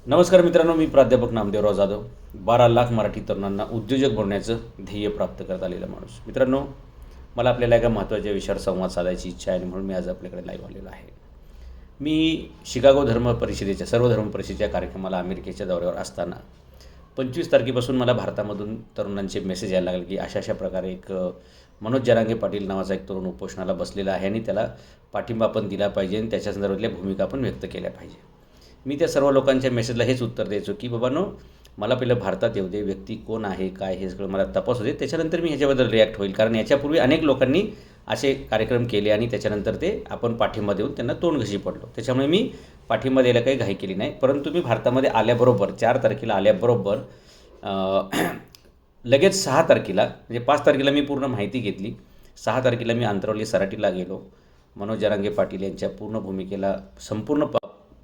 नमस्कार मित्रांनो, मी प्राध्यापक नामदेवराव जाधव. 12 लाख मराठी तरुणांना उद्योजक बनण्याचं ध्येय प्राप्त करत आलेला माणूस. मित्रांनो, मला आपल्याला एका महत्त्वाच्या विषयावर संवाद साधायची इच्छा आहे आणि म्हणून मी आज आपल्याकडे लाईव्ह आलेलो आहे. मी शिकागो सर्व धर्म परिषदेच्या कार्यक्रमाला अमेरिकेच्या दौऱ्यावर असताना 25 तारखेपासून मला भारतामधून तरुणांचे मेसेज यायला लागले की अशा प्रकारे एक मनोज जरांगे पाटील नावाचा एक तरुण उपोषणाला बसलेला आहे आणि त्याला पाठिंबा आपण दिला पाहिजे आणि त्याच्या संदर्भातल्या भूमिका आपण व्यक्त केल्या पाहिजे. मी त्या सर्व लोकांच्या मेसेजला हेच उत्तर द्यायचो की बाबांनो, मला पहिलं भारतात येऊ दे, व्यक्ती कोण आहे काय हे सगळं मला तपासू दे, त्याच्यानंतर मी ह्याच्याबद्दल रिॲक्ट होईल. कारण याच्यापूर्वी अनेक लोकांनी असे कार्यक्रम केले आणि त्याच्यानंतर ते आपण पाठिंबा देऊन त्यांना तोंडघशी पडलो. त्याच्यामुळे मी पाठिंबा द्यायला काही घाई केली नाही. परंतु मी भारतामध्ये आल्याबरोबर 4 तारखेला आल्याबरोबर लगेच 6 तारखेला म्हणजे 5 तारखेला मी पूर्ण माहिती घेतली. 6 तारखेला मी अंतरवली सराटीला गेलो. मनोज जरांगे पाटील यांच्या पूर्ण भूमिकेला संपूर्ण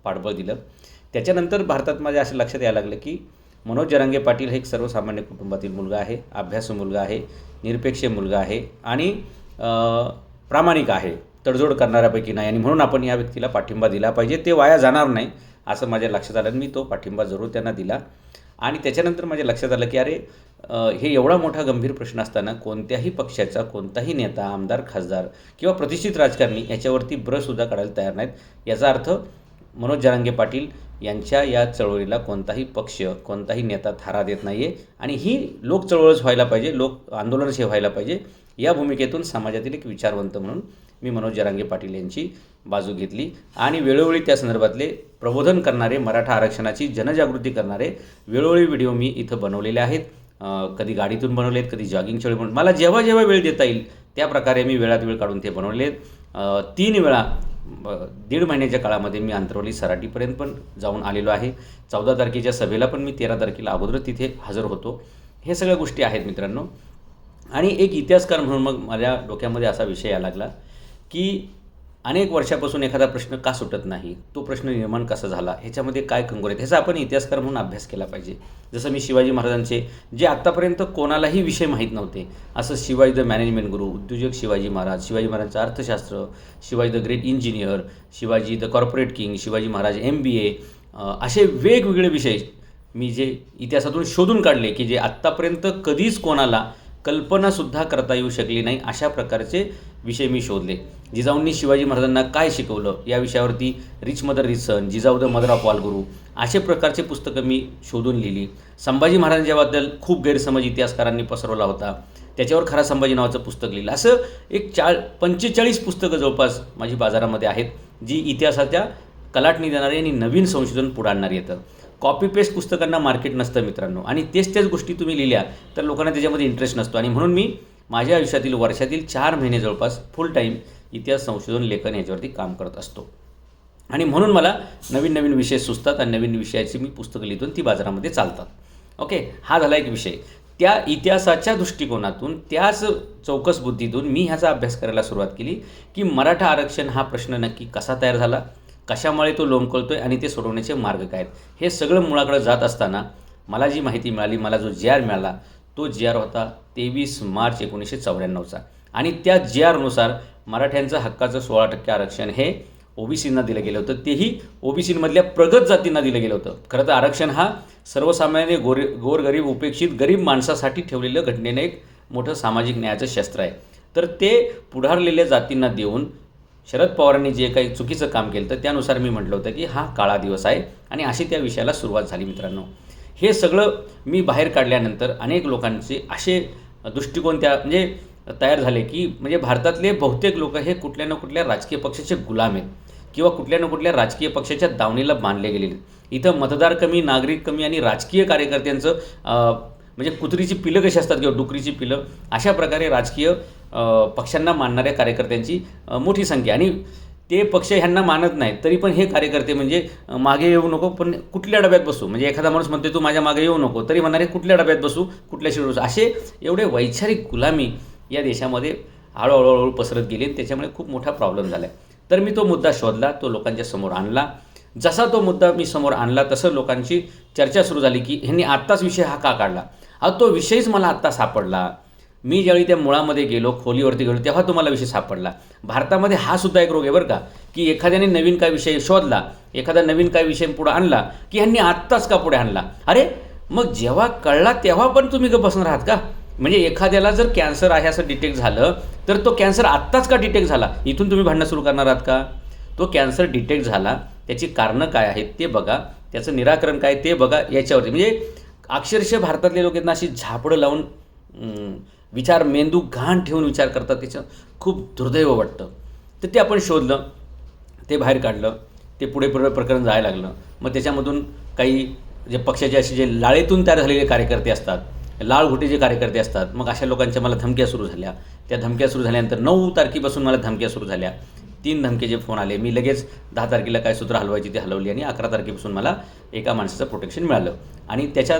पाठबळ दिलं. त्याच्यानंतर भारतात माझ्या असं लक्षात यायला लागलं की मनोज जरांगे पाटील हे एक सर्वसामान्य कुटुंबातील मुलगा आहे, अभ्यासू मुलगा आहे, निरपेक्ष मुलगा आहे आणि प्रामाणिक आहे, तडजोड करणाऱ्यापैकी नाही आणि म्हणून आपण या व्यक्तीला पाठिंबा दिला पाहिजे. ते वाया जाणार नाही असं माझ्या लक्षात आलं. मी तो पाठिंबा जरूर त्यांना दिला आणि त्याच्यानंतर माझ्या लक्षात आलं की अरे, हे एवढा मोठा गंभीर प्रश्न असताना कोणत्याही पक्षाचा कोणताही नेता, आमदार, खासदार किंवा प्रतिष्ठित राजकारणी याच्यावरती ब्रशसुद्धा काढायला तयार नाहीत. याचा अर्थ मनोज जरांगे पाटील यांच्या या चळवळीला कोणताही पक्ष, कोणताही नेता थारा देत नाही आहे आणि ही लोक चळवळच व्हायला पाहिजे, लोक आंदोलनच हे व्हायला पाहिजे. या भूमिकेतून समाजातील एक विचारवंत म्हणून मी मनोज जरांगे पाटील यांची बाजू घेतली आणि वेळोवेळी त्या संदर्भातले प्रबोधन करणारे, मराठा आरक्षणाची जनजागृती करणारे वेळोवेळी व्हिडिओ मी इथं बनवलेले आहेत. कधी गाडीतून बनवले आहेत, कधी जॉगिंगच्या वेळी बनवले. मला जेव्हा जेव्हा वेळ देता येईल त्या प्रकारे मी वेळात वेळ काढून ते बनवले आहेत. 3 वेळा 1.5 महिन्याच्या काळामध्ये मी अंतरवली सराटीपर्यंत पण जाऊन आलेलो आहे. 14 तारखेच्या सभेला पण मी 13 तारखेला अगोदर तिथे हजर होतो. हे सगळ्या गोष्टी आहेत मित्रांनो. आणि एक इतिहासकार म्हणून मग माझ्या डोक्यामध्ये असा विषय यायला लागला की अनेक वर्षापासून एखादा प्रश्न का सुटत नाही, तो प्रश्न निर्माण कसा झाला, ह्याच्यामध्ये काय कंगोर आहेत, ह्याचा आपण इतिहासकार म्हणून अभ्यास केला पाहिजे. जसं मी शिवाजी महाराजांचे, जे आत्तापर्यंत कोणालाही विषय माहीत नव्हते, असं शिवाजी द मॅनेजमेंट गुरु, उद्योजक शिवाजी महाराज, शिवाजी महाराजांचं अर्थशास्त्र, Shivaji the great engineer, Shivaji the corporate king, Shivaji Maharaj MBA, असे वेगवेगळे विषय मी जे इतिहासातून शोधून काढले की जे आत्तापर्यंत कधीच कोणाला कल्पनासुद्धा करता येऊ शकली नाही, अशा प्रकारचे विषय मी शोधले. जिजाऊंनी शिवाजी महाराजांना काय शिकवलं या विषयावरती rich mother rich son, Jijau the mother of all guru, असे प्रकारचे पुस्तकं मी शोधून लिहिली. संभाजी महाराजांच्याबद्दल खूप गैरसमज इतिहासकारांनी पसरवला होता, त्याच्यावर खरा संभाजी नावाचं पुस्तक लिहिलं. असं एक 45 पुस्तकं जवळपास माझी बाजारामध्ये आहेत, जी इतिहासाच्या कलाटणी देणारी आणि नवीन संशोधन पुढे आणणारी येतं. कॉपी पेस्ट पुस्तकांना मार्केट नसतं मित्रांनो आणि तेच गोष्टी तुम्ही लिहिल्या तर लोकांना त्याच्यामध्ये इंटरेस्ट नसतो आणि म्हणून मी माझ्या आयुष्यातील वर्षातील 4 महिने जवळपास फुल टाईम इतिहास संशोधन लेखन याच्यावरती काम करत असतो आणि म्हणून मला नवीन विषय सुचतात आणि नवीन विषयाची मी पुस्तकं लिहितो ती बाजारामध्ये चालतात. ओके, हा झाला एक विषय. त्या इतिहासाच्या दृष्टिकोनातून, त्याच चौकस बुद्धीतून मी ह्याचा अभ्यास करायला सुरुवात केली की मराठा आरक्षण हा प्रश्न नक्की कसा तयार झाला, कशामुळे तो लोंबकळतोय आणि ते सोडवण्याचे मार्ग काय आहेत. हे सगळं मुळाकडे जात असताना मला जी माहिती मिळाली, मला जो GR मिळाला, तो GR होता 23 मार्च 1994चा आणि त्या GRनुसार मराठ्यांचं हक्काचं 16% आरक्षण हे OBCंना दिलं गेलं होतं. तेही OBCमधल्या प्रगत जातींना दिलं गेलं होतं. खरं तर आरक्षण हा सर्वसामान्य गोरगरीब उपेक्षित गरीब माणसासाठी ठेवलेलं घटनेनं एक मोठं सामाजिक न्यायाचं शस्त्र आहे. तर ते पुढारलेल्या जातींना देऊन शरद पवारांनी जे काही चुकीचं काम केलं तर त्यानुसार मी म्हटलं होतं की हा काळा दिवस आहे आणि अशी त्या विषयाला सुरुवात झाली. मित्रांनो, हे सगळं मी बाहेर काढल्यानंतर अनेक लोकांचे असे दृष्टिकोन तयार झाले की म्हणजे भारतातले बहुतेक लोक हे कुठल्या ना कुठल्या राजकीय पक्षाचे गुलाम आहेत किंवा कुठल्या ना कुठल्या राजकीय पक्षाच्या दावणीला बांधले गेलेले. इथं मतदार कमी, नागरिक कमी आणि राजकीय कार्यकर्त्यांचं म्हणजे कुत्रीची पिलं कशी असतात किंवा डुकरीची पिलं, अशा प्रकारे राजकीय पक्षांना मानणाऱ्या कार्यकर्त्यांची मोठी संख्या आणि ते पक्ष ह्यांना मानत नाहीत तरी पण हे कार्यकर्ते म्हणजे मागे येऊ नको पण कुठल्या डब्यात बसू, म्हणजे एखादा माणूस म्हणते तू माझ्या मागे येऊ नको तरी म्हणणारे कुठल्या डब्यात बसू, कुठल्या शिडू बसू, असे एवढे वैचारिक गुलामी या देशामध्ये हळूहळू पसरत गेली आणि त्याच्यामुळे खूप मोठा प्रॉब्लेम झाला आहे. तर मी तो मुद्दा शोधला, तो लोकांच्या समोर आणला. जसा तो मुद्दा मी समोर आणला तसं लोकांची चर्चा सुरू झाली की ह्यांनी आत्ताच विषय हा का काढला. तो विषयच मला आत्ता सापडला. मी ज्यावेळी त्या मुळामध्ये गेलो, खोलीवरती गेलो, तेव्हा तुम्हाला विषय सापडला. भारतामध्ये हा सुद्धा एक रोग आहे बरं का, की एखाद्याने नवीन काय विषय शोधला, एखादा नवीन काय विषय पुढे आणला, की ह्यांनी आत्ताच का पुढे आणला. अरे मग जेव्हा कळला तेव्हा पण तुम्ही गप्प बसून राहात का? म्हणजे एखाद्याला जर कॅन्सर आहे असं डिटेक्ट झालं तर तो कॅन्सर आत्ताच का डिटेक्ट झाला, इथून तुम्ही भांडणं सुरू करणार आहात का? तो कॅन्सर डिटेक्ट झाला, त्याची कारणं काय आहेत ते बघा, त्याचं निराकरण काय ते बघा. याच्यावरती म्हणजे अक्षरशः भारतातले लोक यांना अशी झापडं लावून विचार, मेंदू घाण ठेवून विचार करतात, त्याचं खूप दुर्दैव वाटतं. तर ते आपण शोधलं, ते बाहेर काढलं, ते पुढे पुढे प्रकरण जायला लागलं. मग त्याच्यामधून काही जे पक्षाचे असे जे लाळेतून तयार झालेले कार्यकर्ते असतात, लाळघुटे जे कार्यकर्ते असतात, मग अशा लोकांच्या मला धमक्या सुरू झाल्या. त्या धमक्या सुरू झाल्यानंतर 9 तारखेपासून मला धमक्या सुरू झाल्या. 3 धमकीचे फोन आले. मी लगेच 10 तारखेला काय सूत्र हलवायची ती हलवली आणि 11 तारखेपासून मला एका माणसाचं प्रोटेक्शन मिळालं. आणि त्याच्या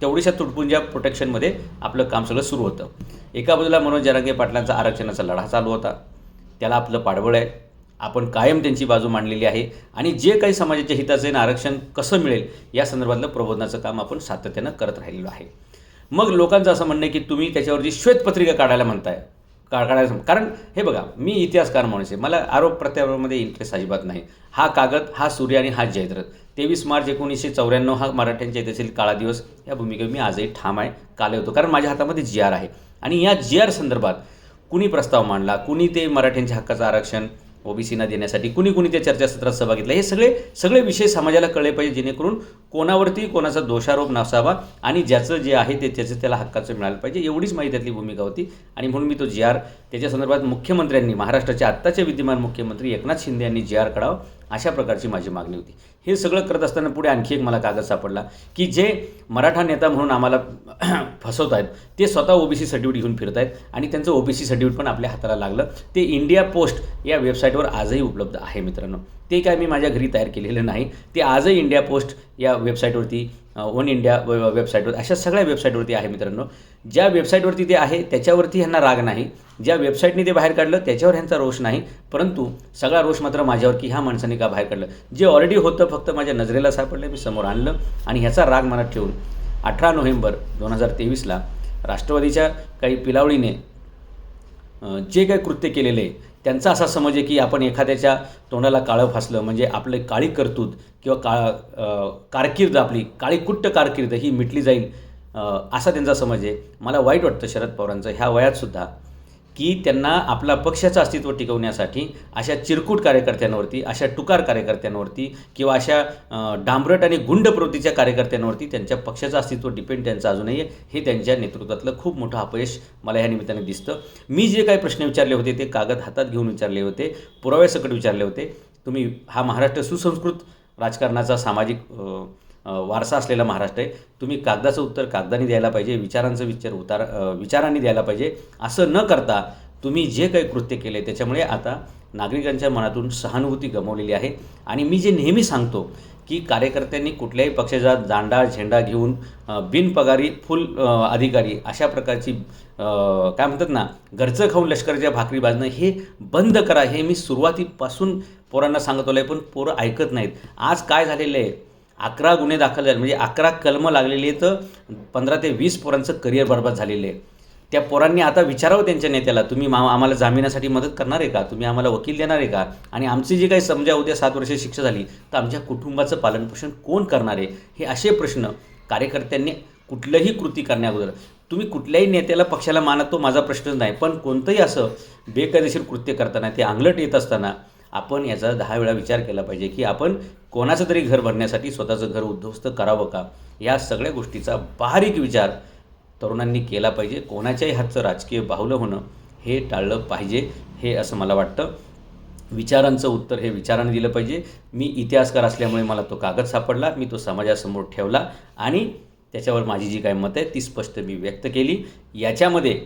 तेवढ्याशा तुटपुंज्या प्रोटेक्शनमध्ये आपलं काम सगळं सुरू होतं. एका बाजूला मनोज जरांगे पाटलांचा आरक्षणाचा लढा चालू होता, त्याला आपलं पाठबळ आहे, आपण कायम त्यांची बाजू मांडलेली आहे आणि जे काही समाजाच्या हिताचं आहे आरक्षण कसं मिळेल या संदर्भातलं प्रबोधनाचं काम आपण सातत्यानं करत राहिलेलो आहे. मग लोकांचं असं म्हणणं आहे की तुम्ही त्याच्यावरची श्वेतपत्रिका काढायला म्हणताय, काढायला. कारण हे बघा, मी इतिहासकार माणूस आहे, मला आरोप प्रत्यारोपामध्ये इंटरेस्ट अजिबात नाही. हा कागद, हा सूर्य आणि हा जयद्रथ, 23 मार्च 1994 हा मराठ्यांच्या इतिहासातील काळा दिवस, या भूमिकेवर मी आजही ठाम आहे, काल होतो. कारण माझ्या हातामध्ये GR आहे आणि या GR संदर्भात कुणी प्रस्ताव मांडला, कुणी ते मराठ्यांच्या हक्काचं आरक्षण OBCना देण्यासाठी कुणी त्या चर्चासत्रात सहभाग घेतला, हे सगळे विषय समाजाला कळले पाहिजे, जेणेकरून कोणावरती कोणाचा दोषारोप नसावा आणि ज्याचं जे आहे ते त्याचं त्याला हक्काचं मिळालं पाहिजे, एवढीच माझी त्यातली भूमिका होती. आणि म्हणून मी तो GR त्याच्या संदर्भात मुख्यमंत्र्यांनी, महाराष्ट्राचे आत्ताचे विद्यमान मुख्यमंत्री एकनाथ शिंदे यांनी GR काढावं, अशा प्रकारची माझी मागणी होती. हे सगळं करत असताना पुढे आणखी एक मला कागद सापडला की जे मराठा नेता म्हणून आम्हाला फसवत आहेत, ते स्वतः OBC सर्टिफिकेट घेऊन फिरत आहेत आणि त्यांचं OBC सर्टिफिकेट पण आपल्या हाताला लागलं. ते इंडिया पोस्ट या वेबसाईटवर आजही उपलब्ध आहे मित्रांनो. ते काय मी माझ्या घरी तयार केलेलं नाही, ते आजही इंडिया पोस्ट या वेबसाईटवरती, वन इंडिया वेबसाईटवर, अशा सगळ्या वेबसाईटवरती आहे मित्रांनो. ज्या वेबसाईटवरती ते आहे त्याच्यावरती ह्यांना राग नाही, ज्या वेबसाईटने ते बाहेर काढलं त्याच्यावर ह्यांचा रोष नाही, परंतु सगळा रोष मात्र माझ्यावर की ह्या माणसाने का बाहेर काढलं. जे ऑलरेडी होतं फक्त माझ्या नजरेला सापडलं, मी समोर आणलं आणि ह्याचा राग मनात ठेवून 18 नोव्हेंबर 2023ला राष्ट्रवादीच्या काही पिलावळीने जे काही कृत्य केलेले, त्यांचा असा समज आहे की आपण एखाद्याच्या तोंडाला काळं फासलं म्हणजे आपले काळी कर्तूत किंवा कारकीर्द, आपली काळी कुट्ट कारकीर्द ही मिटली जाईल, असा त्यांचा समज आहे. मला वाईट वाटतं शरद पवारांचं ह्या वयातसुद्धा की त्यांना आपला पक्षाचं अस्तित्व टिकवण्यासाठी अशा चिरकुट कार्यकर्त्यांवरती, अशा टुकार कार्यकर्त्यांवरती किंवा अशा डांबरट आणि गुंड प्रवृत्तीच्या कार्यकर्त्यांवरती त्यांच्या पक्षाचं अस्तित्व डिपेंड त्यांचं अजूनही आहे. हे त्यांच्या नेतृत्वातलं खूप मोठं अपयश मला ह्या निमित्ताने दिसतं. मी जे काही प्रश्न विचारले होते ते कागद हातात घेऊन विचारले होते, पुराव्यासकट विचारले होते. तुम्ही, हा महाराष्ट्र सुसंस्कृत राजकारणाचा सामाजिक वारसा असलेला महाराष्ट्र आहे, तुम्ही कागदाचं उत्तर कागदाने द्यायला पाहिजे, विचारांचं विचारांनी द्यायला पाहिजे. असं न करता तुम्ही जे काही कृत्य केले त्याच्यामुळे आता नागरिकांच्या मनातून सहानुभूती गमावलेली आहे. आणि मी जे नेहमी सांगतो की कार्यकर्त्यांनी कुठल्याही पक्षाचा दांडा झेंडा घेऊन बिनपगारी फुल अधिकारी अशा प्रकारची काय म्हणतात ना, घरचं खाऊन लष्कराच्या भाकरी भाजणं हे बंद करा. हे मी सुरुवातीपासून पोरांना सांगत आलो आहे, पण पोरं ऐकत नाहीत. आज काय झालेलं आहे, 11 गुन्हे दाखल झाले, म्हणजे 11 कलमं लागलेली आहेत, तर 15 ते 20 पोरांचं करिअर बरबाद झालेलं आहे. त्या पोरांनी आता विचारावं त्यांच्या नेत्याला, तुम्ही आम्हाला जामिनासाठी मदत करणार आहे का, तुम्ही आम्हाला वकील देणार आहे का, आणि आमची जी काही समजा उद्या 7 वर्ष शिक्षा झाली तर आमच्या कुटुंबाचं पालनपोषण कोण करणार आहे. हे असे प्रश्न कार्यकर्त्यांनी कुठलंही कृती करण्याअगोदर, तुम्ही कुठल्याही नेत्याला पक्षाला मानत, तो माझा प्रश्नच नाही, पण कोणतंही असं बेकायदेशीर कृत्य करताना, ते अंगलट येत असताना आपण याचा 10 वेळा विचार केला पाहिजे की आपण कोणाचं तरी घर भरण्यासाठी स्वतःचं घर उद्ध्वस्त करावं का. या सगळ्या गोष्टीचा बारीक विचार तरुणांनी केला पाहिजे. कोणाच्याही हातचं राजकीय बाहुलं होणं हे टाळलं पाहिजे, हे असं मला वाटतं. विचारांचं उत्तर हे विचाराने दिलं पाहिजे. मी इतिहासकार असल्यामुळे मला तो कागद सापडला, मी तो समाजासमोर ठेवला आणि त्याच्यावर माझी जी काही मतं आहे ती स्पष्ट मी व्यक्त केली. याच्यामध्ये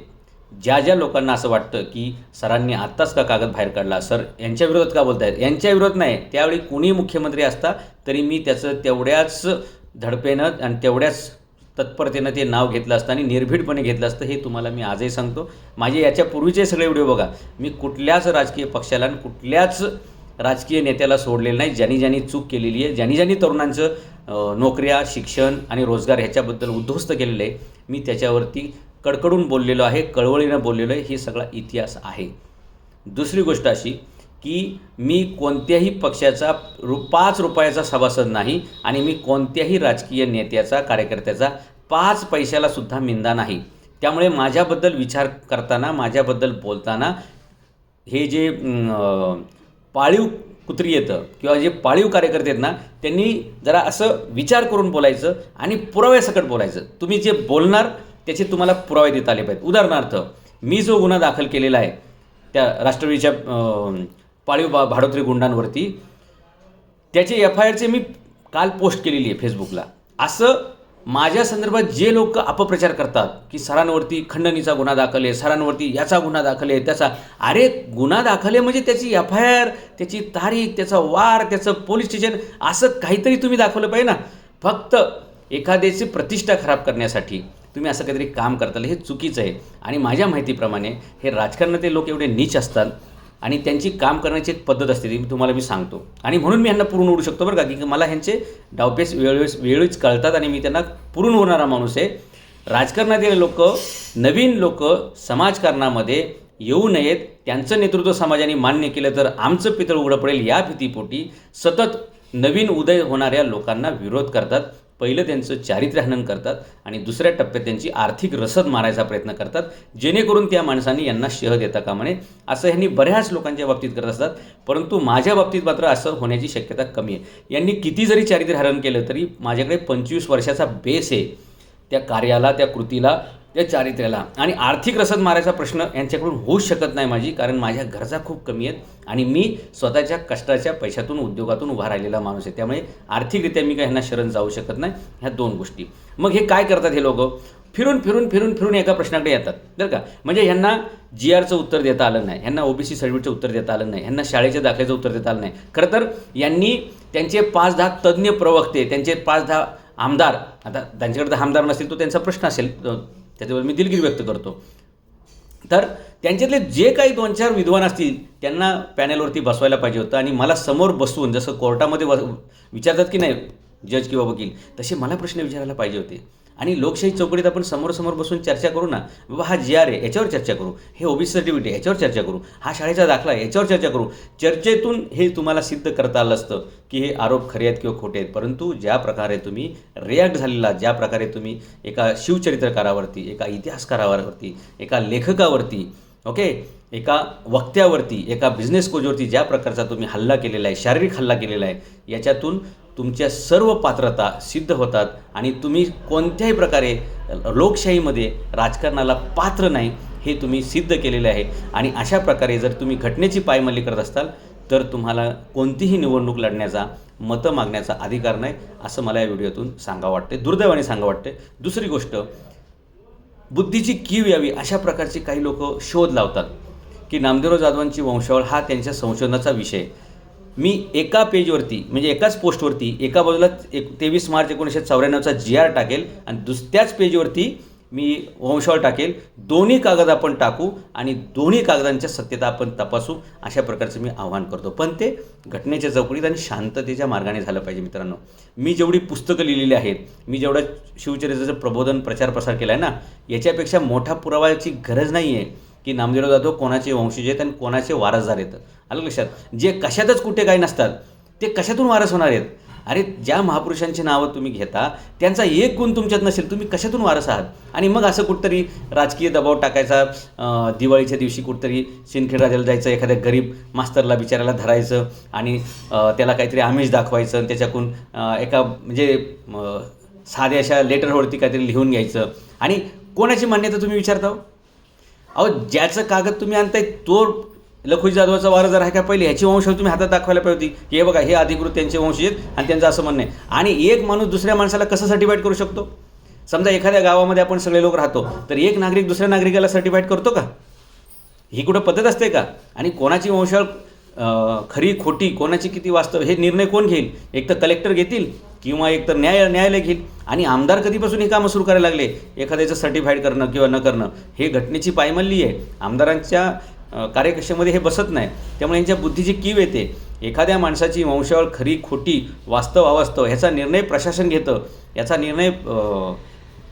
ज्या लोकांना असं वाटतं की सरांनी आत्ताच का कागद बाहेर काढला, सर यांच्या विरोधात का बोलत आहेत, यांच्या विरोधात नाही, त्यावेळी कुणी मुख्यमंत्री असता तरी मी त्याचं तेवढ्याच धडपेनं आणि तेवढ्याच तत्परतेनं ते नाव घेतलं असतं आणि निर्भीडपणे घेतलं असतं. हे तुम्हाला मी आजही सांगतो. माझे याच्यापूर्वीचे सगळे व्हिडिओ बघा, मी कुठल्याच राजकीय पक्षाला आणि कुठल्याच राजकीय नेत्याला सोडलेलं नाही. ज्यांनी चूक केलेली आहे, ज्यांनी तरुणांचं नोकऱ्या, शिक्षण आणि रोजगार ह्याच्याबद्दल उद्ध्वस्त केलेलं आहे, मी त्याच्यावरती कडकडून बोललेलो आहे, कळवळीनं बोललेलो आहे, हे सगळा इतिहास आहे. दुसरी गोष्ट अशी की मी कोणत्याही पक्षाचा 5 रुपयाचा सभासद नाही आणि मी कोणत्याही राजकीय नेत्याचा, कार्यकर्त्याचा 5 पैशालासुद्धा मिंदा नाही. त्यामुळे माझ्याबद्दल विचार करताना, माझ्याबद्दल बोलताना हे जे पाळीव कुत्री येतं किंवा जे पाळीव कार्यकर्ते आहेत ना, त्यांनी जरा असं विचार करून बोलायचं आणि पुराव्यासकट बोलायचं. तुम्ही जे बोलणार त्याचे तुम्हाला पुरावे देता आले पाहिजेत. उदाहरणार्थ, मी जो गुन्हा दाखल केलेला आहे त्या राष्ट्रवादीच्या पाळीव भाडोत्री गुंडांवरती, त्याचे FIRचे मी काल पोस्ट केलेली आहे फेसबुकला. असं माझ्या संदर्भात जे लोक अपप्रचार करतात की सरांवरती खंडणीचा गुन्हा दाखल आहे, सरांवरती याचा गुन्हा दाखल आहे, त्याचा, अरे गुन्हा दाखल आहे म्हणजे त्याची FIR, त्याची तारीख, त्याचा वार, त्याचं पोलीस स्टेशन, असं काहीतरी तुम्ही दाखवलं पाहिजे ना. फक्त एखाद्याची प्रतिष्ठा खराब करण्यासाठी तुम्ही असं काहीतरी काम करताल, हे चुकीचं आहे. आणि माझ्या माहितीप्रमाणे हे राजकारणातले लोक एवढे नीच असतात आणि त्यांची काम करण्याची एक पद्धत असते, ती तुम्हाला मी सांगतो. आणि म्हणून मी ह्यांना पुरून उडू शकतो बरं का, की मला ह्यांचे डावपेच वेळीच कळतात आणि मी त्यांना पुरून उडणारा माणूस आहे. राजकारणातील लोक, नवीन लोक समाजकारणामध्ये येऊ नयेत. त्यांचं नेतृत्व समाजाने मान्य केलं तर आमचं पितळ उघडं पडेल या भीतीपोटी सतत नवीन उदय होणाऱ्या लोकांना विरोध करतात. पहिलं त्यांचं चारित्र्यहनन करतात आणि दुसऱ्या टप्प्यात त्यांची आर्थिक रसद मारायचा प्रयत्न करतात, जेणेकरून त्या माणसांनी यांना शह देता कामा नये. असं ह्यांनी बऱ्याच लोकांच्या बाबतीत करत असतात, परंतु माझ्या बाबतीत मात्र असं होण्याची शक्यता कमी आहे. यांनी किती जरी चारित्र्यहनन केलं तरी माझ्याकडे 25 वर्षाचा बेस आहे त्या कार्याला, त्या कृतीला, त्या चारित्र्याला. आणि आर्थिक रसद मारायचा प्रश्न यांच्याकडून होऊच शकत नाही माझी, कारण माझ्या गरजा खूप कमी आहेत आणि मी स्वतःच्या कष्टाच्या पैशातून, उद्योगातून उभा राहिलेला माणूस आहे. त्यामुळे आर्थिकरित्या मी काही ह्यांना शरण जाऊ शकत नाही. ह्या 2 गोष्टी. मग हे काय करतात हे लोक? फिरून एका प्रश्नाकडे येतात बरं का. म्हणजे ह्यांना GRचं उत्तर देता आलं नाही, ह्यांना OBC सर्टिफिकेटचं उत्तर देता आलं नाही, ह्यांना शाळेच्या दाखल्याचं उत्तर देता आलं नाही. खरं तर यांनी त्यांचे 5-10 तज्ज्ञ प्रवक्ते, त्यांचे 5-10 आमदार, आता त्यांच्याकडे तर आमदार नसतील तो त्यांचा प्रश्न असेल, त्याच्यावर मी दिलगिरी व्यक्त करतो. तर त्यांच्यातले जे काही 2-4 विद्वान असतील त्यांना पॅनलवरती बसवायला पाहिजे होतं आणि मला समोर बसवून, जसं कोर्टामध्ये विचारतात की नाही जज किंवा वकील, तसे मला प्रश्न विचारायला पाहिजे होते. आणि लोकशाही चौकटीत आपण समोरासमोर बसून चर्चा करू ना. बाबा हा GR आहे याच्यावर चर्चा करू, हे OBC सर्टिफिकेट आहे याच्यावर चर्चा करू, हा शाळेचा दाखला आहे याच्यावर चर्चा करू. चर्चेतून हे तुम्हाला सिद्ध करता आलं असतं की हे आरोप खरे आहेत किंवा खोटे आहेत. परंतु ज्या प्रकारे तुम्ही रिॲक्ट झालेला, ज्या प्रकारे तुम्ही एका शिवचरित्रकारावरती, एका इतिहासकारावरती, एका लेखकावरती, ओके, एका वक्त्यावरती, एका बिझनेस कोचवरती ज्या प्रकारचा तुम्ही हल्ला केलेला आहे, शारीरिक हल्ला केलेला आहे, याच्यातून तुमच्या सर्व पात्रता सिद्ध होतात आणि तुम्ही कोणत्याही प्रकारे लोकशाहीमध्ये राजकारणाला पात्र नाही हे तुम्ही सिद्ध केलेले आहे. आणि अशा प्रकारे जर तुम्ही घटनेची पायमल्ली करत असाल तर तुम्हाला कोणतीही निवडणूक लढण्याचा, मतं मागण्याचा अधिकार नाही, असं मला या व्हिडिओतून सांगावं वाटते, दुर्दैवाने सांगावं वाटते. दुसरी गोष्ट, बुद्धीची कीव यावी अशा प्रकारचे काही लोक शोध लावतात की नामदेवराव जाधवांची वंशावळ हा त्यांच्या संशोधनाचा विषय. मी एका पेजवरती, म्हणजे एकाच पोस्टवरती, एका बाजूला 23 मार्च 1994चा GR टाकेल आणि त्याच पेजवरती मी वंशावळ टाकेल. दोन्ही कागद आपण टाकू आणि दोन्ही कागदांच्या सत्यता आपण तपासू, अशा प्रकारचं मी आव्हान करतो. पण ते घटनेच्या चौकटीत आणि शांततेच्या मार्गाने झालं पाहिजे. मित्रांनो, मी जेवढी पुस्तकं लिहिलेली आहेत, मी जेवढं शिवचरित्राचं प्रबोधन, प्रचार प्रसार केला आहे ना, याच्यापेक्षा मोठा पुरावाची गरज नाही आहे की नामदेवराव जाधव कोणाचे वंशज आहेत आणि कोणाचे वारसदार आहेत. आलं लक्षात? जे कशातच कुठे काही नसतात ते कशातून वारस होणार आहेत? अरे ज्या महापुरुषांची नावं तुम्ही घेता त्यांचा एक गुण तुमच्यात नसेल, तुम्ही कशातून वारस आहात? आणि मग असं कुठंतरी राजकीय दबाव टाकायचा, दिवाळीच्या दिवशी कुठंतरी सिंदखेड राजाला जायचं, एखाद्या गरीब मास्तरला बिचारायला धरायचं आणि त्याला काहीतरी आमिष दाखवायचं आणि त्याच्याकडून एका म्हणजे साध्या अशा लेटरवरती काहीतरी लिहून घ्यायचं. आणि कोणाची मान्यता तुम्ही विचारता? अहो, ज्याचं कागद तुम्ही आणताय तो लखुजी जाधवाचा वारसदार आहे का पहिले, ह्याची वंशावळ तुम्ही हातात दाखवायला पाहिजे होती की हे बघा हे अधिकृत त्यांचे वंशज आहेत आणि त्यांचं असं म्हणणं आहे. आणि एक माणूस दुसऱ्या माणसाला कसं सर्टिफाईड करू शकतो? समजा एखाद्या गावामध्ये आपण सगळे लोक राहतो, तर एक नागरिक दुसऱ्या नागरिकाला सर्टिफाईड करतो का? ही कुठं पद्धत असते का? आणि कोणाची वंशावळ खरी खोटी, कोणाची किती वास्तव, हे निर्णय कोण घेईल? एक तर कलेक्टर घेतील किंवा एक तर न्यायालय घेईल. आणि आमदार कधीपासून हे कामं सुरू करायला लागले, एखाद्याचं सर्टिफाईड करणं किंवा न करणं? हे घटनेची पायमल्ली आहे. आमदारांच्या कार्यकक्षेमध्ये हे बसत नाही. त्यामुळे यांच्या बुद्धीची कीव येते. एखाद्या माणसाची वंशावळ खरी खोटी, वास्तव अवास्तव ह्याचा निर्णय प्रशासन घेतं, याचा निर्णय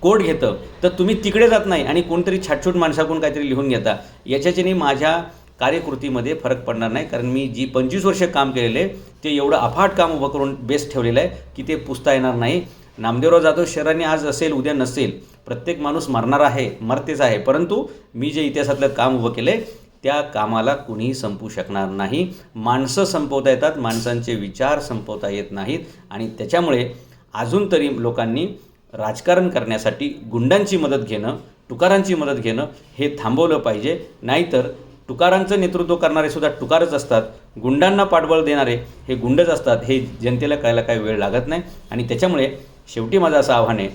कोर्ट घेतं तर तुम्ही तिकडे जात नाही आणि कोणतरी छाटछूट माणसाकडून काहीतरी लिहून घेता. याच्याच्याने माझ्या कार्यकृतीमध्ये फरक पडणार नाही, कारण मी जी 25 वर्ष काम केलेले आहे ते एवढं अफाट काम उभं करून बेस्ट ठेवलेलं आहे की ते पुसता येणार नाही. नामदेवराव जाधव शहराने आज असेल उद्या नसेल, प्रत्येक माणूस मरणार आहे, मरतेच आहे, परंतु मी जे इतिहासातलं काम उभं केलं आहे त्या कामाला कुणीही संपवू शकणार नाही. माणसं संपवता येतात, माणसांचे विचार संपवता येत नाहीत. आणि त्याच्यामुळे अजून तरी लोकांनी राजकारण करण्यासाठी गुंडांची मदत घेणं, तुकारांची मदत घेणं हे थांबवलं पाहिजे. नाहीतर तुकारांचं नेतृत्व करणारे सुद्धा तुकारच असतात, गुंडांना पाठबळ देणारे हे गुंडच असतात, हे जनतेला कळायला काही वेळ लागत नाही. आणि त्याच्यामुळे शेवटी माझं असं आव्हान आहे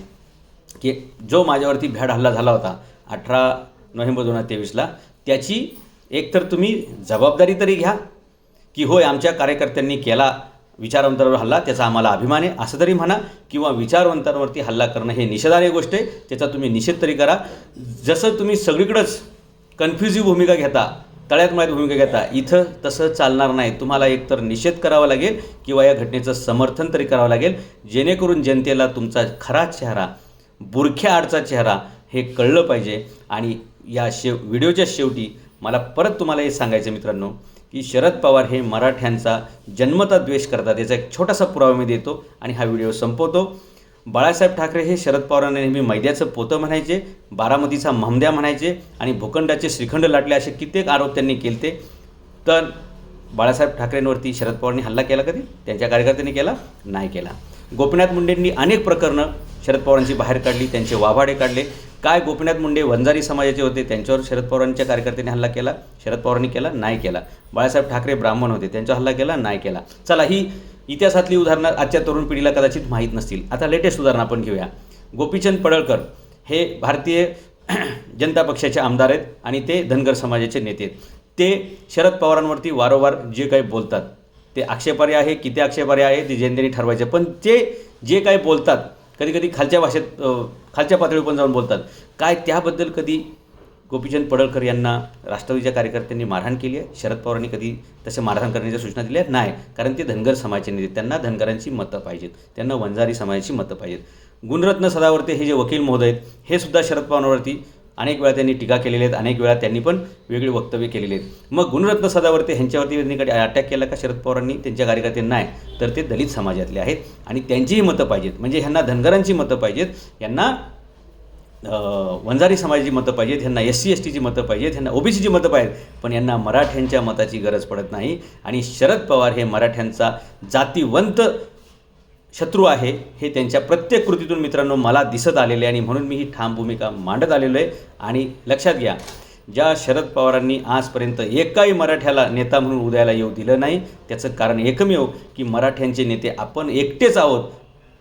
की जो माझ्यावरती भ्याड हल्ला झाला होता 18 नोव्हेंबर 2023ला, त्याची एकतर तुम्ही जबाबदारी तरी घ्या की होय आमच्या कार्यकर्त्यांनी केला विचारवंतांवर हल्ला, त्याचा आम्हाला अभिमान आहे असं तरी म्हणा, किंवा विचारवंतांवरती हल्ला करणं हे निषेधार्ह गोष्ट आहे, त्याचा तुम्ही निषेध तरी करा. जसं तुम्ही सगळीकडंच कन्फ्युजिव्ह भूमिका घेता, तळ्यात मळ्यात भूमिका घेता, इथं तसं चालणार नाही. तुम्हाला एकतर निषेध करावा लागेल किंवा या घटनेचं समर्थन तरी करावं लागेल, जेणेकरून जनतेला तुमचा खरा चेहरा, बुरख्या आडचा चेहरा हे कळलं पाहिजे. आणि या व्हिडिओच्या शेवटी मला परत तुम्हाला हे सांगायचं मित्रांनो की शरद पवार हे मराठ्यांचा जन्मता द्वेष करतात, याचा एक छोटासा पुरावा मी देतो आणि हा व्हिडिओ संपवतो. बाळासाहेब ठाकरे हे शरद पवारांना नेहमी मैद्याचं पोतं म्हणायचे, बारामतीचा महमद्या म्हणायचे आणि भूखंडाचे श्रीखंड लाटले, असे कित्येक आरोप त्यांनी केले. तर बाळासाहेब ठाकरेंवरती शरद पवारांनी हल्ला केला कधी? त्यांच्या कार्यकर्त्यांनी केला? नाही केला. गोपीनाथ मुंडेंनी अनेक प्रकरणं शरद पवारांची बाहेर काढली, त्यांचे वाभाडे काढले. काय गोपीनाथ मुंडे वंजारी समाजाचे होते, त्यांच्यावर शरद पवारांच्या कार्यकर्त्यांनी हल्ला केला? शरद पवारांनी केला? नाही केला. बाळासाहेब ठाकरे ब्राह्मण होते, त्यांच्यावर हल्ला केला? नाही केला. चला, ही इतिहासातली उदाहरणं आजच्या तरुण पिढीला कदाचित माहीत नसतील. आता लेटेस्ट उदाहरण आपण घेऊया. गोपीचंद पडळकर हे भारतीय जनता पक्षाचे आमदार आहेत आणि ते धनगर समाजाचे नेते आहेत. ते शरद पवारांवरती वारंवार जे काही बोलतात ते आक्षेपार्ह आहे, किती आक्षेपार्ह आहे ते जनतेने ठरवायचे. पण ते जे काही बोलतात कधी कधी खालच्या भाषेत, खालच्या पातळीवर पण जाऊन बोलतात. काय त्याबद्दल कधी गोपीचंद पडळकर यांना राष्ट्रवादीच्या कार्यकर्त्यांनी मारहाण केली आहे? शरद पवारांनी कधी तसं मारहाण करण्याच्या सूचना दिल्या? नाही, कारण ते धनगर समाजाचे नेते, त्यांना धनगरांची मतं पाहिजेत, त्यांना वंजारी समाजाची मतं पाहिजेत. गुणरत्न सदावर्ते हे जे वकील महोदय आहेत हे सुद्धा शरद पवारांवरती अनेक वेळा त्यांनी टीका केलेली आहेत, अनेक वेळा त्यांनी पण वेगळी वक्तव्य केलेली आहेत. मग गुणरत्न सदावर्ते ह्यांच्यावरती त्यांनी कधी अटॅक केला का शरद पवारांनी? त्यांच्या कार्यकर्त्यांनी नाही, तर ते दलित समाजातले आहेत आणि त्यांचीही मतं पाहिजेत. म्हणजे ह्यांना धनगरांची मतं पाहिजेत, यांना वंजारी समाजाची मतं पाहिजेत, ह्यांना SC STची मतं पाहिजेत, ह्यांना OBCची मतं पाहिजेत, पण यांना मराठ्यांच्या मताची गरज पडत नाही. आणि शरद पवार हे मराठ्यांचा जातीवंत शत्रू आहे हे त्यांच्या प्रत्येक कृतीतून मित्रांनो मला दिसत आलेले आहे. आणि म्हणून मी ही ठाम भूमिका मांडत आलेलो आहे. आणि लक्षात घ्या, ज्या शरद पवारांनी आजपर्यंत एकाही मराठ्याला नेता म्हणून उदयाला येऊ दिलं नाही, त्याचं कारण एकमेव की मराठ्यांचे नेते आपण एकटेच आहोत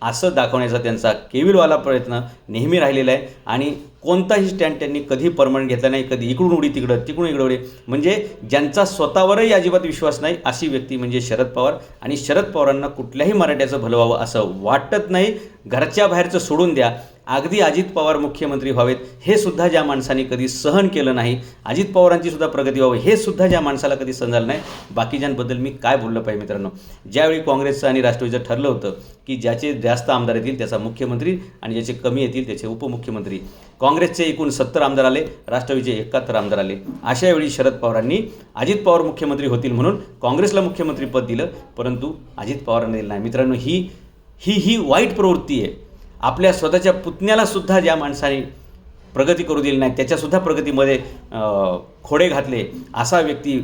असं दाखवण्याचा त्यांचा केविलवाला प्रयत्न नेहमी राहिलेला आहे. आणि कोणताही स्टँड त्यांनी कधी परमनंट घेतला नाही, कधी इकडून उडी तिकडं, तिकडून इकडं उडी. म्हणजे ज्यांचा स्वतःवरही अजिबात विश्वास नाही अशी व्यक्ती म्हणजे शरद पवार. आणि शरद पवारांना कुठल्याही मराठ्याचं भलं व्हावं असं वाटत नाही. घरच्या बाहेरचं सोडून द्या, अगदी अजित पवार मुख्यमंत्री व्हावेत हे सुद्धा ज्या माणसाने कधी सहन केलं नाही, अजित पवारांची सुद्धा प्रगती व्हावी हे सुद्धा ज्या माणसाला कधी सहन झालं नाही, बाकीच्यांबद्दल मी काय बोललं पाहिजे मित्रांनो? ज्यावेळी काँग्रेसचं आणि राष्ट्रवादीचं ठरलं होतं की ज्याचे जास्त आमदार येतील त्याचा मुख्यमंत्री आणि ज्याचे कमी येतील त्याचे उपमुख्यमंत्री, काँग्रेसचे एकूण 70 आमदार आले, राष्ट्रवादीचे 71 आमदार आले. अशा वेळी शरद पवारांनी अजित पवार मुख्यमंत्री होतील म्हणून काँग्रेसला मुख्यमंत्रीपद दिलं, परंतु अजित पवारांना दिलं नाही. मित्रांनो, ही वाईट प्रवृत्ती आहे. आपल्या स्वतःच्या पुतण्यालासुद्धा ज्या माणसाने प्रगती करू दिली नाही, त्याच्यासुद्धा प्रगतीमध्ये खोडे घातले, असा व्यक्ती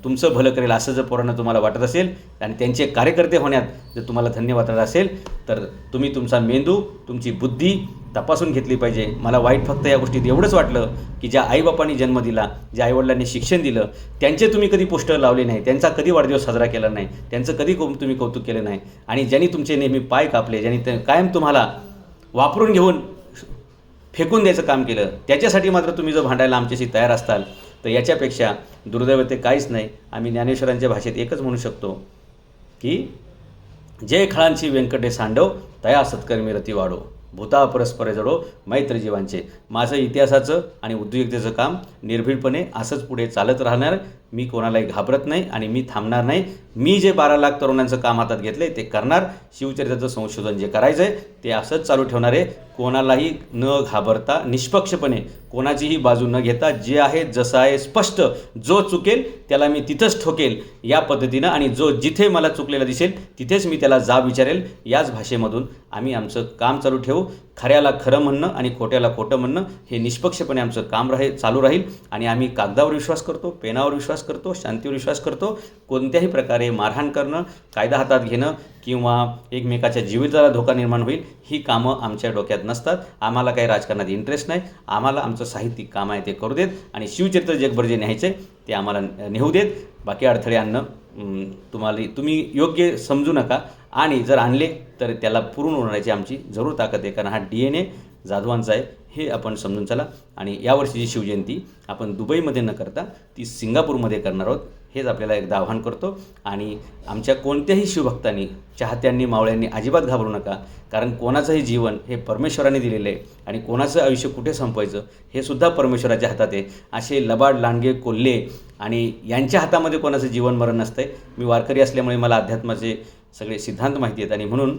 तुमचं भलं करेल असं जर पोरांना तुम्हाला वाटत असेल आणि त्यांचे कार्यकर्ते होण्यात जर तुम्हाला धन्य वाटत असेल तर तुम्ही तुमचा मेंदू, तुमची बुद्धी तपासून घेतली पाहिजे. मला वाईट फक्त या गोष्टीत एवढंच वाटलं की ज्या आईबापांनी जन्म दिला, ज्या आईवडिलांनी शिक्षण दिलं, त्यांचे तुम्ही कधी पोस्टर लावले नाही, त्यांचा कधी वाढदिवस साजरा केला नाही, त्यांचं कधी तुम्ही कौतुक केलं नाही, आणि ज्यांनी तुमचे नेहमी पाय कापले, ज्यांनी कायम तुम्हाला वापरून घेऊन फेकून द्यायचं काम केलं, त्याच्यासाठी मात्र तुम्ही जर भांडायला आमच्याशी तयार असाल तर याच्यापेक्षा दुर्दैव ते काहीच नाही. आम्ही ज्ञानेश्वरांच्या भाषेत एकच म्हणू शकतो की जय खळांची व्यंकटे सांडव तया सत्कर्मी रती वाढो. भूता परस्पर जडो मैत्री जीवांचे. माझं इतिहासाचं आणि उद्योजकतेचं काम निर्भीडपणे असंच पुढे चालत राहणार. मी कोणालाही घाबरत नाही आणि मी थांबणार नाही. मी जे 12 लाख तरुणांचं काम हातात घेतलं आहे ते करणार. शिवचरित्राचं संशोधन जे करायचं आहे ते असंच चालू ठेवणार आहे. कोणालाही न घाबरता निष्पक्षपणे कोणाचीही बाजू न घेता जे आहे जसं आहे स्पष्ट, जो चुकेल त्याला मी तिथंच ठोकेल या पद्धतीनं, आणि जो जिथे मला चुकलेला दिसेल तिथेच मी त्याला जाब विचारेल. याच भाषेमधून आम्ही आमचं काम चालू ठेवू. खऱ्याला खरं म्हणणं आणि खोट्याला खोटं म्हणणं हे निष्पक्षपणे आमचं काम चालू राहील. आणि आम्ही कागदावर विश्वास करतो, पेनावर विश्वास करतो, शांतीवर विश्वास करतो. कोणत्याही प्रकारे मारहाण करणं, कायदा हातात घेणं किंवा एकमेकाच्या जीविताला धोका निर्माण होईल ही कामं आमच्या डोक्यात नसतात. आम्हाला काही राजकारणात इंटरेस्ट नाही. आम्हाला आमचं साहित्यिक काम आहे ते करू देत आणि शिवचरित्र जगभर जे न्यायचं आहे ते आम्हाला नेऊ देत. बाकी अडथळे आणणं तुम्ही योग्य समजू नका, आणि जर आणले तर त्याला पुरून उडवण्याची आमची जरूर ताकद आहे, कारण हा DNA जाधवांचा आहे हे आपण समजून चला. आणि यावर्षीची शिवजयंती आपण दुबईमध्ये न करता ती सिंगापूरमध्ये करणार आहोत, हेच आपल्याला एकदा आवाहन करतो. आणि आमच्या कोणत्याही शिवभक्तांनी, चाहत्यांनी, मावळ्यांनी अजिबात घाबरू नका, कारण कोणाचंही जीवन हे परमेश्वराने दिलेलं आहे आणि कोणाचं आयुष्य कुठे संपवायचं हे सुद्धा परमेश्वराच्या हातात आहे. असे लबाड, लांडगे, कोल्हे आणि यांच्या हातामध्ये कोणाचं जीवन मरण नसतं आहे. मी वारकरी असल्यामुळे मला अध्यात्माचे सगळे सिद्धांत माहिती आहेत आणि म्हणून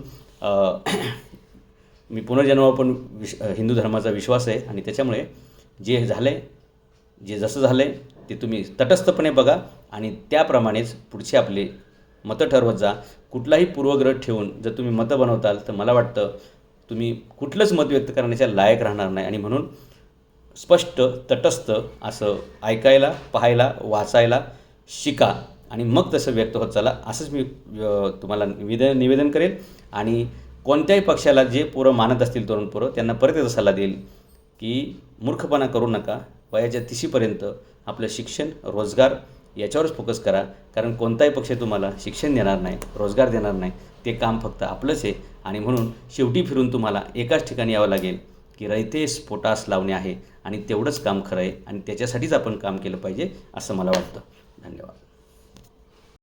मी पुनर्जन्मावर पण हिंदू धर्माचा विश्वास आहे. आणि त्याच्यामुळे जे झालं आहे, जे जसं झालं आहे ते तुम्ही तटस्थपणे बघा आणि त्याप्रमाणेच पुढचे आपले मतं ठरवत जा. कुठलाही पूर्वग्रह ठेवून जर तुम्ही मतं बनवताल तर मला वाटतं तुम्ही कुठलंच मत व्यक्त करण्याच्या लायक राहणार नाही. आणि म्हणून स्पष्ट, तटस्थ असं ऐकायला, पाहायला, वाचायला शिका आणि मग तसं व्यक्त होत चला, असंच मी तुम्हाला निवेदन करेल. आणि कोणत्याही पक्षाला जे पोरं मानत असतील, तरुण पोरं, त्यांना परत याचा सल्ला देईल की मूर्खपणा करू नका. वयाच्या 30शीपर्यंत आपलं शिक्षण, रोजगार याच्यावरच फोकस करा, कारण कोणताही पक्ष तुम्हाला शिक्षण देणार नाही, रोजगार देणार नाही. ते काम फक्त आपलंच आहे. आणि म्हणून शेवटी फिरून तुम्हाला एकाच ठिकाणी यावं लागेल की रयते स्फोटास लावणे आहे, आणि तेवढंच काम खरं आहे आणि त्याच्यासाठीच आपण काम केलं पाहिजे असं मला वाटतं. धन्यवाद.